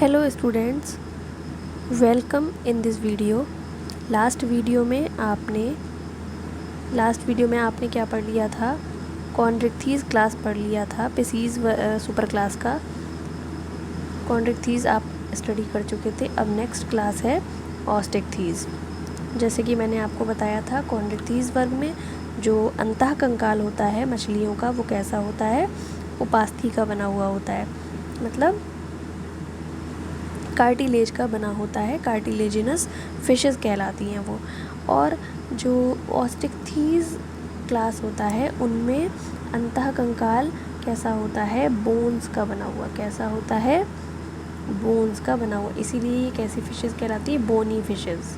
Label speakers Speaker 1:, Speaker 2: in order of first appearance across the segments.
Speaker 1: Hello students, welcome in this video. Last video में आपने क्या पढ़ लिया था? कॉन्ड्रिक्थीज क्लास पढ़ लिया था, पेसीज सुपर क्लास का कॉन्ड्रिक्थीज आप स्टडी कर चुके थे। अब नेक्स्ट क्लास है ऑस्टिक्थीज। जैसे कि मैंने आपको बताया था, कॉन्ड्रिक्थीज वर्ग में जो अंतः कंकाल होता है मछलियों का, वो कैसा होता है? उपास्थि का बना हुआ होता है, मतलब कार्टिलेज का बना होता है। कार्टिलेजिनस फिशेस कहलाती हैं वो। और जो ऑस्टिक्थीज क्लास होता है उनमें अंतः कंकाल कैसा होता है? बोन्स का बना हुआ। कैसा होता है? बोन्स का बना हुआ। इसीलिए ये कैसी फिशेस कहलाती है? Bony fishes.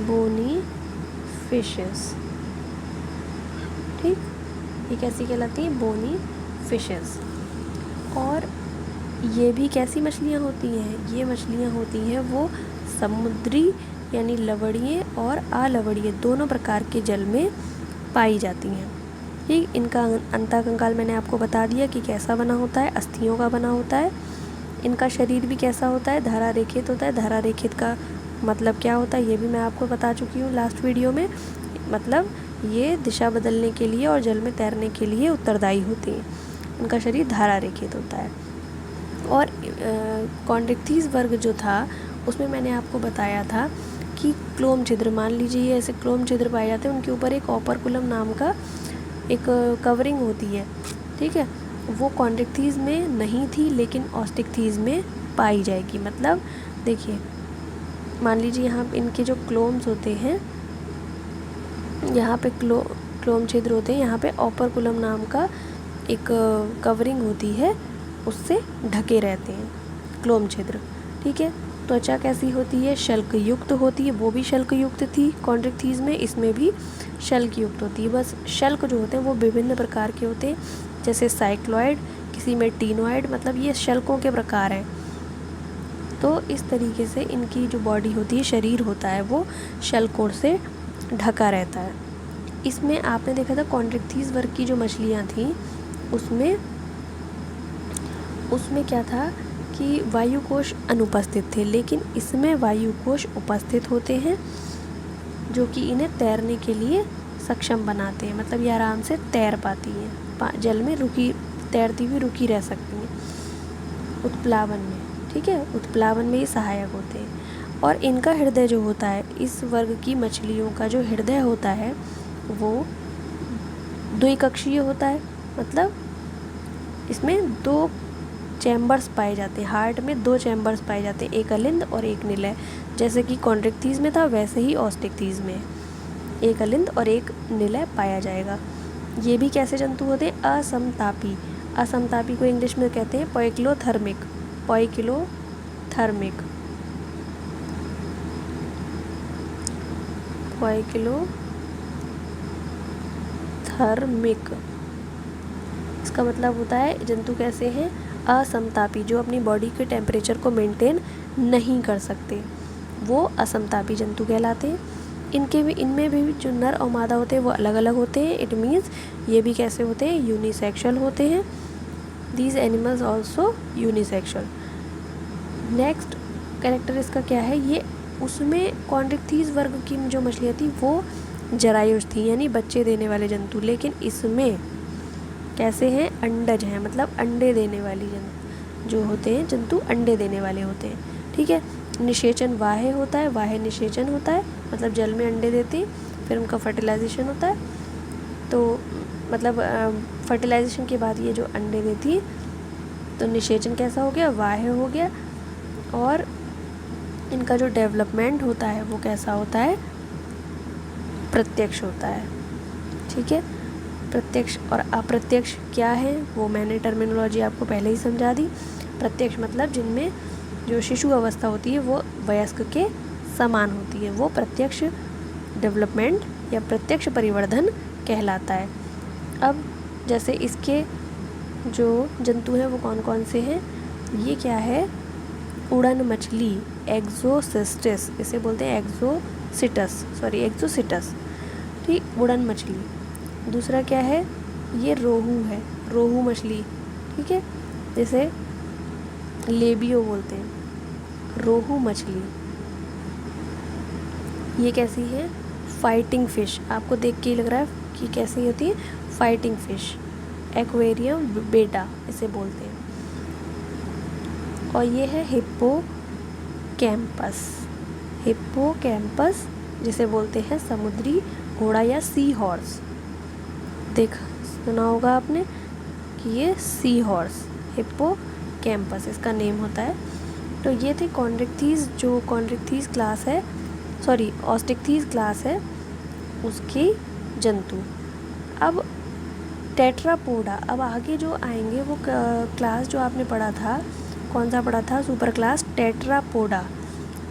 Speaker 1: बोनी फिशेस, ठीक। ये कैसी कहलाती है? Bony fishes. और ये भी कैसी मछलियाँ होती हैं? ये मछलियाँ होती हैं वो समुद्री यानी लवणीय और अलवणीय दोनों प्रकार के जल में पाई जाती हैं, ठीक। इनका अंतः कंकाल मैंने आपको बता दिया कि कैसा बना होता है, अस्थियों का बना होता है। इनका शरीर भी कैसा होता है? धारा रेखित होता है। धारा रेखित का मतलब क्या होता है ये भी मैं आपको बता चुकी हूँ लास्ट वीडियो में। मतलब ये दिशा बदलने के लिए और जल में तैरने के लिए उत्तरदायी होती हैं। इनका शरीर धारा रेखित होता है। और कॉन्ड्रिक्थीज वर्ग जो था उसमें मैंने आपको बताया था कि क्लोम छिद्र, मान लीजिए ऐसे क्लोम छिद्र पाए जाते हैं, उनके ऊपर एक ओपर्कुलम नाम का एक कवरिंग होती है, ठीक है। वो कॉन्ड्रिक्थीज में नहीं थी लेकिन ऑस्टिक्थीज में पाई जाएगी। मतलब देखिए, मान लीजिए यहाँ इनके जो क्लोम्स होते हैं, यहाँ पे क्लोम छिद्र होते हैं, यहाँ पे ओपर्कुलम नाम का एक कवरिंग होती है, उससे ढके रहते हैं क्लोम छिद्र, ठीक है। त्वचा कैसी होती है? शल्क युक्त होती है। वो भी शल्क युक्त थी कॉन्ड्रिक्थीज में, इसमें भी शल्क युक्त होती है। बस शल्क जो होते हैं वो विभिन्न प्रकार के होते हैं, जैसे साइक्लॉइड, किसी में टीनॉइड, मतलब ये शल्कों के प्रकार हैं। तो इस तरीके से इनकी जो बॉडी होती है, शरीर होता है, वो शल्कों से ढका रहता है। इसमें आपने देखा था कॉन्ड्रिक्थीज वर्ग की जो मछलियाँ थीं उसमें क्या था कि वायुकोश अनुपस्थित थे, लेकिन इसमें वायुकोश उपस्थित होते हैं जो कि इन्हें तैरने के लिए सक्षम बनाते हैं। मतलब ये आराम से तैर पाती हैं, जल में तैरती हुई रुकी रह सकती हैं उत्प्लावन में, ठीक है। उत्प्लावन में ये सहायक होते हैं। और इनका हृदय जो होता है, इस वर्ग की मछलियों का जो हृदय होता है वो द्विकक्षीय होता है। मतलब इसमें 2 चैम्बर्स पाए जाते हैं। हार्ट में 2 चैम्बर्स पाए जाते हैं, एक अलिंद और एक निलय। जैसे कि कॉन्ड्रिक्थीज में था वैसे ही ऑस्टिक्थीज में एक अलिंद और एक निलय पाया जाएगा। ये भी कैसे जंतु होते हैं? असमतापी। असमतापी को इंग्लिश में कहते हैं पोइक्लोथर्मिक। इसका मतलब होता है जंतु कैसे हैं? असमतापी, जो अपनी बॉडी के टेम्परेचर को मेंटेन नहीं कर सकते, वो असमतापी जंतु कहलाते हैं। इनमें भी जो नर और मादा होते हैं वो अलग अलग होते हैं। इट मीन्स ये भी कैसे होते हैं? यूनिसेक्सुअल होते हैं। These animals also unisexual. Next character इसका क्या है? ये उसमें कॉन्ड्रिक्थीज वर्ग की जो मछलियाँ थी वो जरायुज थी, यानी बच्चे देने वाले जंतु। लेकिन इसमें कैसे हैं? अंडज हैं, मतलब अंडे देने वाली जो होते हैं जंतु, अंडे देने वाले होते हैं, ठीक है। निषेचन वाह्य होता है, वाह्य निषेचन होता है, मतलब जल में अंडे देते हैं, फिर उनका फर्टिलाइजेशन होता है। तो मतलब फर्टिलाइजेशन के बाद ये जो अंडे देती है, तो निषेचन कैसा हो गया? वाह्य हो गया। और इनका जो डेवलपमेंट होता है वो कैसा होता है? प्रत्यक्ष होता है, ठीक है। प्रत्यक्ष और अप्रत्यक्ष क्या है वो मैंने टर्मिनोलॉजी आपको पहले ही समझा दी। प्रत्यक्ष मतलब जिनमें जो शिशु अवस्था होती है वो वयस्क के समान होती है, वो प्रत्यक्ष डेवलपमेंट या प्रत्यक्ष परिवर्धन कहलाता है। अब जैसे इसके जो जंतु हैं वो कौन कौन से हैं? ये क्या है? उड़न मछली, एक्सोसिस्टस, इसे बोलते हैं एक्सोसिटस, ठीक, उड़न मछली। दूसरा क्या है? ये रोहू है, रोहू मछली, ठीक है। जिसे लेबियो बोलते हैं। रोहू मछली ये कैसी है? Fighting fish. आपको देख के ही लग रहा है कि कैसी होती है? Fighting fish. एक्वेरियम बेटा इसे बोलते हैं। और ये है हिप्पोकैम्पस। हिप्पोकैम्पस जिसे बोलते हैं समुद्री घोड़ा या सी हॉर्स। देख सुना होगा आपने कि ये सी हॉर्स, हिप्पोकैम्पस इसका नेम होता है। तो ये थे कॉन्ड्रिक्थीज, जो कॉन्ड्रिक्थीज क्लास है, सॉरी ऑस्टिक्थीज क्लास है, उसकी जंतु। अब टेट्रापोडा, अब आगे जो आएंगे वो क्लास जो आपने पढ़ा था, कौन सा पढ़ा था? Super class Tetrapoda.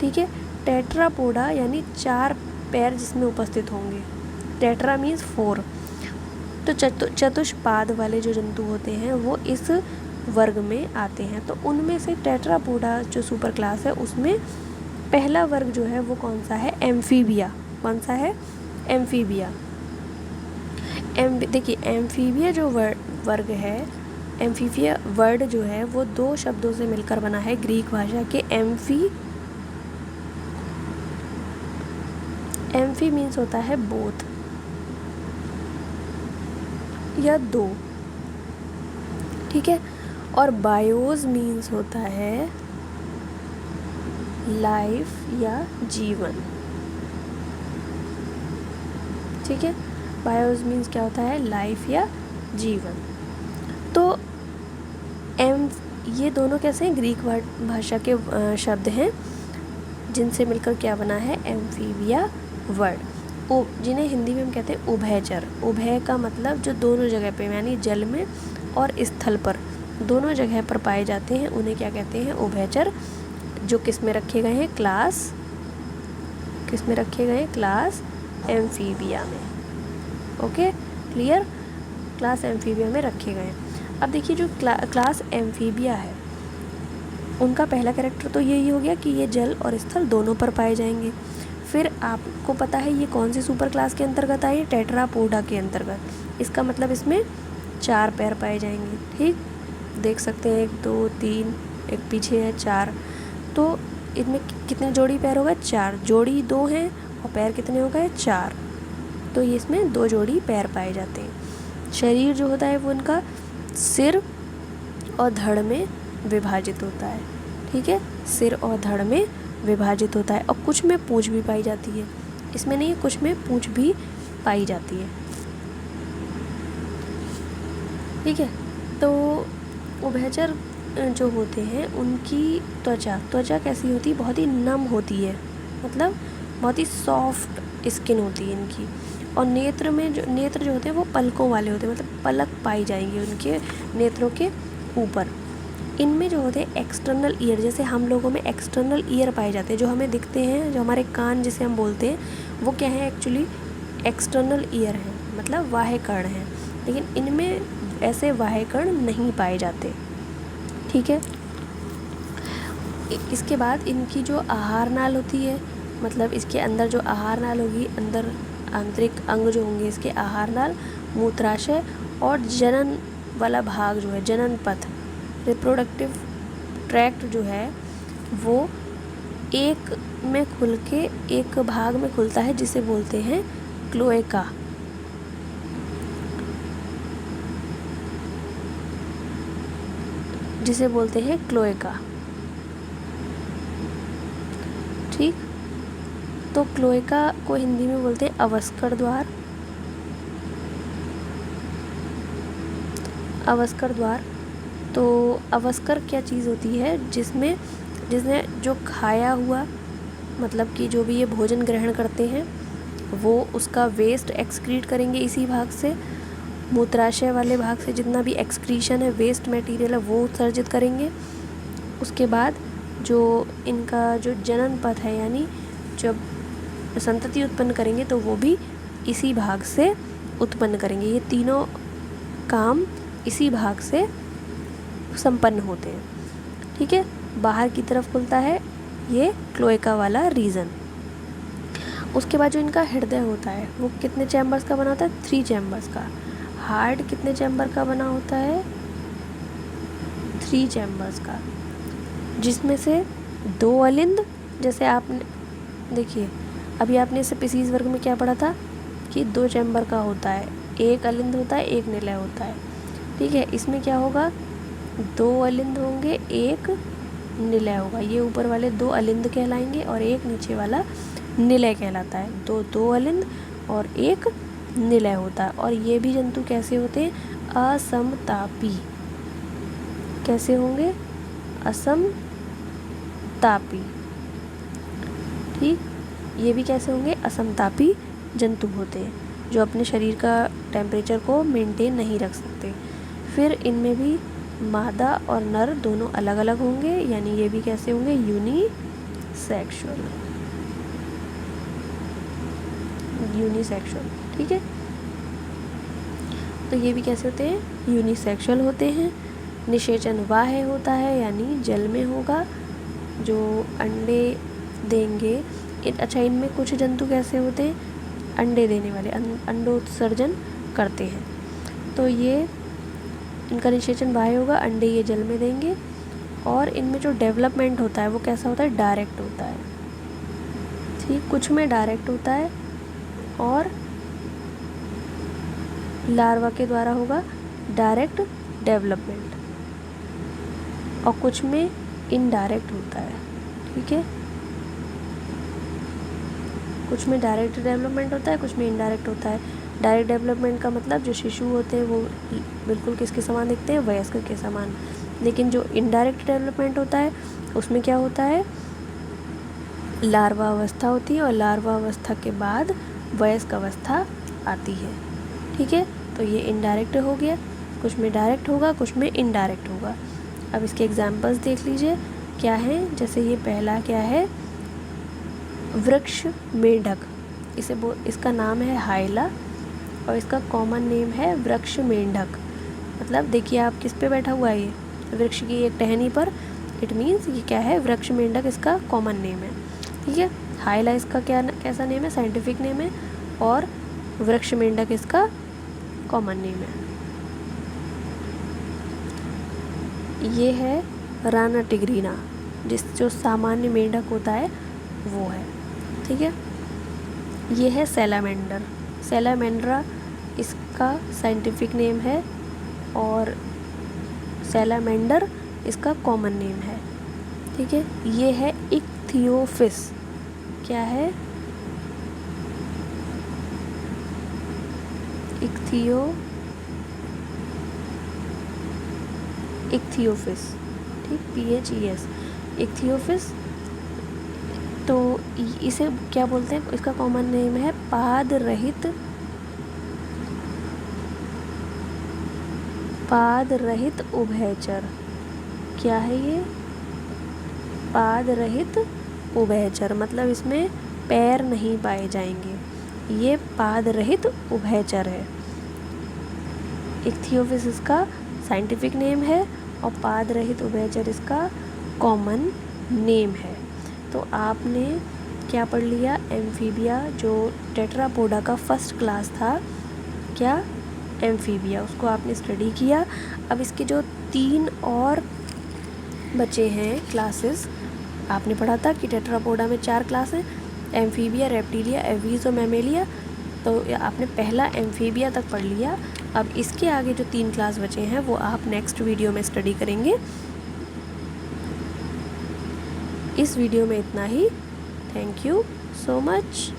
Speaker 1: ठीक है, टेट्रापोडा यानी 4 पैर जिसमें उपस्थित होंगे। Tetra means 4। तो चतुष्पाद वाले जो जंतु होते हैं वो इस वर्ग में आते हैं। तो उनमें से टेट्रापोडा जो सुपर क्लास है उसमें पहला वर्ग जो है वो कौन सा है? एम्फीबिया। कौन सा है? एम्फीबिया। देखिए एम्फीबिया जो वर्ग है, एम्फीबिया वर्ड जो है वो 2 शब्दों से मिलकर बना है ग्रीक भाषा के। एम्फी मीन्स होता है बोथ या 2। ठीक है, और बायोज मीन्स होता है लाइफ या जीवन। ठीक है, बायोज मीन्स क्या होता है? लाइफ या जीवन। तो ये दोनों कैसे हैं? ग्रीक भाषा के शब्द हैं जिनसे मिलकर क्या बना है? Amphibia word. जिन्हें हिंदी में हम कहते हैं उभयचर। उभय का मतलब जो दोनों जगह पे, यानी जल में और स्थल पर दोनों जगह पर पाए जाते हैं, उन्हें क्या कहते हैं? उभयचर। जो किस में रखे गए हैं? क्लास, किस में रखे गए हैं? क्लास एम्फीबिया में। Okay, clear? क्लास एम्फीबिया में रखे गए हैं। अब देखिए जो क्लास एम्फीबिया है उनका पहला कैरेक्टर तो यही हो गया कि ये जल और स्थल दोनों पर पाए जाएंगे। फिर आपको पता है ये कौन सी सुपर क्लास के अंतर्गत आई? टेट्रापोडा के अंतर्गत। इसका मतलब इसमें 4 पैर पाए जाएंगे। ठीक, देख सकते हैं 1 2 3, एक पीछे है 4। तो इनमें कितने जोड़ी पैर हो गए? 4। जोड़ी 2 हैं और पैर कितने हो गए? 4। तो ये इसमें 2 जोड़ी पैर पाए जाते हैं। शरीर जो होता है वो इनका सिर और धड़ में विभाजित होता है। ठीक है, सिर और धड़ में विभाजित होता है। और कुछ में पूंछ भी पाई जाती है, इसमें नहीं, कुछ में पूंछ भी पाई जाती है। ठीक है, तो उभयचर जो होते हैं उनकी त्वचा कैसी होती है? बहुत ही नम होती है, मतलब बहुत ही सॉफ्ट स्किन होती है इनकी। और नेत्र जो होते हैं वो पलकों वाले होते हैं, मतलब पलक पाई जाएंगी उनके नेत्रों के ऊपर। इनमें जो होते हैं एक्सटर्नल ईयर, जैसे हम लोगों में एक्सटर्नल ईयर पाए जाते हैं जो हमें दिखते हैं, जो हमारे कान जिसे हम बोलते हैं, वो क्या है? एक्चुअली एक्सटर्नल ईयर है, मतलब बाह्य कर्ण है। लेकिन इनमें ऐसे बाह्य कर्ण नहीं पाए जाते। ठीक है, इसके बाद इनकी जो आहार नाल होती है, मतलब इसके अंदर जो आहार नाल होगी, अंदर आंतरिक अंग जो होंगे इसके आहार नाल, मूत्राशय और जनन वाला भाग जो है, जनन पथ, रिप्रोडक्टिव ट्रैक्ट जो है वो एक में खुल के एक भाग में खुलता है जिसे बोलते हैं क्लोएका। जिसे बोलते हैं क्लोएका। ठीक, तो क्लोएका को हिंदी में बोलते हैं अवस्कर द्वार। अवस्कर द्वार, तो अवस्कर क्या चीज़ होती है? जिसने जो खाया हुआ, मतलब कि जो भी ये भोजन ग्रहण करते हैं वो उसका वेस्ट एक्सक्रीट करेंगे इसी भाग से। मूत्राशय वाले भाग से जितना भी एक्सक्रीशन है, वेस्ट मटेरियल है, वो उत्सर्जित करेंगे। उसके बाद जो इनका जो जनन पथ है, यानी जब संतति उत्पन्न करेंगे तो वो भी इसी भाग से उत्पन्न करेंगे। ये तीनों काम इसी भाग से संपन्न होते हैं। ठीक है, बाहर की तरफ खुलता है ये क्लोएका वाला रीजन। उसके बाद जो इनका हृदय होता है वो कितने चैम्बर्स का बना होता है? 3 चैम्बर्स का। हार्ट कितने चैम्बर का बना होता है? 3 चैम्बर्स का, जिसमें से 2 अलिंद, जैसे आपने देखिए अभी आपने स्पीसीज वर्ग में क्या पढ़ा था कि 2 चैम्बर का होता है, 1 अलिंद होता है, 1 निलय होता है। ठीक है, इसमें क्या होगा, 2 अलिंद होंगे, 1 निलय होगा। ये ऊपर वाले 2 अलिंद कहलाएंगे और 1 नीचे वाला निलय कहलाता है। 2 अलिंद और 1 निलय होता है। और ये भी जंतु कैसे होते हैं, असमतापी। कैसे होंगे, असमतापी। ठीक, ये भी कैसे होंगे, असमतापी जंतु होते हैं, जो अपने शरीर का टेम्परेचर को मेंटेन नहीं रख सकते। फिर इनमें भी मादा और नर दोनों अलग अलग होंगे, यानी ये भी कैसे होंगे, यूनिसेक्सुअल। ठीक है, तो ये भी कैसे होते हैं, यूनिसेक्सुअल होते हैं। निषेचन बाह्य होता है, यानी जल में होगा, जो अंडे देंगे। अच्छा, इनमें कुछ जंतु कैसे होते हैं, अंडे देने वाले, अंडोत्सर्जन करते हैं। तो ये इनका निषेचन बाह्य होगा, अंडे ये जल में देंगे। और इनमें जो डेवलपमेंट होता है वो कैसा होता है, डायरेक्ट होता है। ठीक, कुछ में डायरेक्ट होता है और लार्वा के द्वारा होगा डायरेक्ट डेवलपमेंट, और कुछ में इनडायरेक्ट होता है। ठीक है, कुछ में डायरेक्ट डेवलपमेंट होता है, कुछ में इनडायरेक्ट होता है। डायरेक्ट डेवलपमेंट का मतलब जो शिशु होते हैं वो बिल्कुल किसके समान दिखते हैं, वयस्क के समान। लेकिन जो इनडायरेक्ट डेवलपमेंट होता है उसमें क्या होता है, लार्वा अवस्था होती है और लार्वा अवस्था के बाद वयस्क अवस्था आती है। ठीक है, तो ये इनडायरेक्ट हो गया, कुछ में डायरेक्ट होगा, कुछ में इनडायरेक्ट होगा। अब इसके एग्जाम्पल्स देख लीजिए क्या है। जैसे ये पहला क्या है, वृक्ष मेंढक। इसका नाम है हाइला और इसका कॉमन नेम है वृक्ष मेंढक। मतलब देखिए आप किस पे बैठा हुआ है, ये वृक्ष की एक टहनी पर। इट मीन्स ये क्या है, वृक्ष मेंढक इसका कॉमन नेम है। ठीक है, हाइला इसका कैसा नेम है, साइंटिफिक नेम है, और वृक्ष मेंढक इसका कॉमन नेम है। ये है राना टिग्रीना, जो सामान्य मेंढक होता है वो है। ठीक है, ये है सैलामेंडर, सैलामेंड्रा इसका साइंटिफिक नेम है और सैलामेंडर इसका कॉमन नेम है। ठीक है, ये है इक्थियोफिस। क्या है, इक्थियोफिस। ठीक, PHES, इक्थियोफिस। तो इसे क्या बोलते हैं, इसका कॉमन नेम है पाद रहित उभयचर। क्या है ये, पाद रहित उभयचर, मतलब इसमें पैर नहीं पाए जाएंगे, ये पाद रहित उभयचर है। इक्थियोफिस इसका साइंटिफिक नेम है और पाद रहित उभयचर इसका कॉमन नेम है। तो आपने क्या पढ़ लिया, एम्फीबिया, जो टेट्रापोडा का फर्स्ट क्लास था, क्या, एम्फीबिया, उसको आपने स्टडी किया। अब इसके जो 3 और बचे हैं क्लासेस, आपने पढ़ा था कि टेट्रापोडा में 4 क्लास हैं, एम्फीबिया, रेप्टिलिया, एवीज और मैमेलिया। तो आपने पहला एम्फीबिया तक पढ़ लिया। अब इसके आगे जो 3 क्लास बचे हैं वो आप नेक्स्ट वीडियो में स्टडी करेंगे। इस वीडियो में इतना ही। Thank you so much.